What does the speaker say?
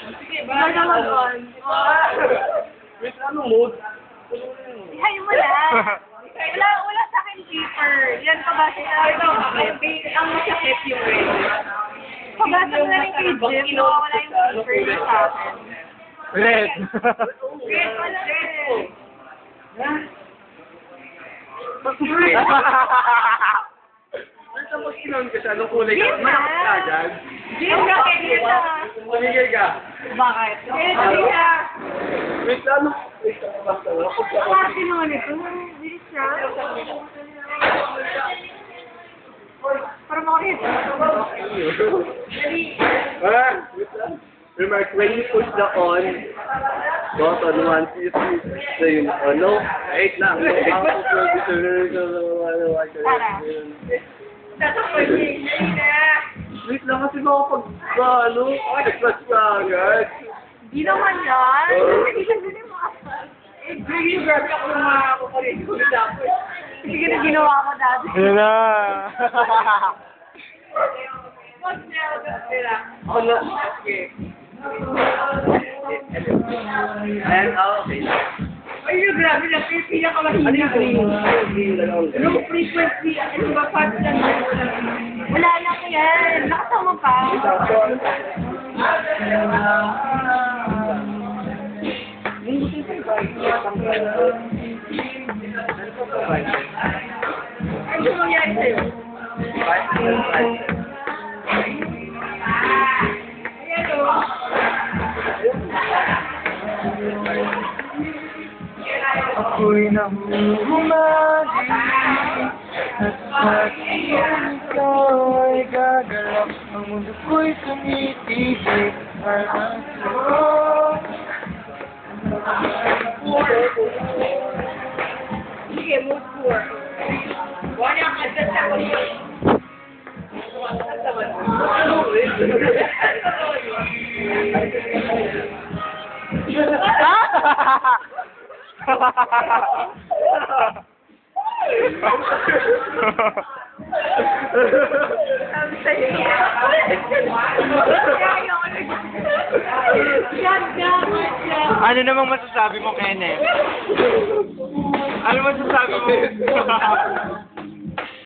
Sige ba? Mag-on. Wait, ano mood? Ihay mo na. Wala sa akin paper. Yan pabasa na ang masakit yung red. Pabasa na rin kay Jim. Wala yung paper niya sa akin. Red. Red, wala red. Wait, tapos inon ka siya, nung kulay ka. Jim na. Malakas ka agad. Jim na. Jim na. Mamigay ka. Bakit? Jim na. Wait, ano? Wait, basta wala. Kasi naman ito. Bilis siya. Para makakit. Wait lang. Remark, when you push the on button once you see the yun, no? Wait lang. Wait lang kasi makapag, nag-flash ka agad. Di naman yan. Hindi siya ginimasan. Hindi grab ako ng mga kukulit ko na dapat. Sige na ginawa ko dati. Yan na. Wag niya ako sila. Ako na. Okay. Ayan, okay. Ay, grabe na. Pinakamahina. Low frequency. Ano ba? Fast lang. Wala lang yan. Nakasama pa. Ano mangyari sa'yo? Ayan o. Ako'y nahuhumali at pati ikaw ay gagalap. Ang mundo ko'y tumitibig para sa'yo. Sige, move forward. Wala ang agad sa ko yun. Sabi sa'yo yan. Ano namang masasabi mo, Kenneth? Ano masasabi mo?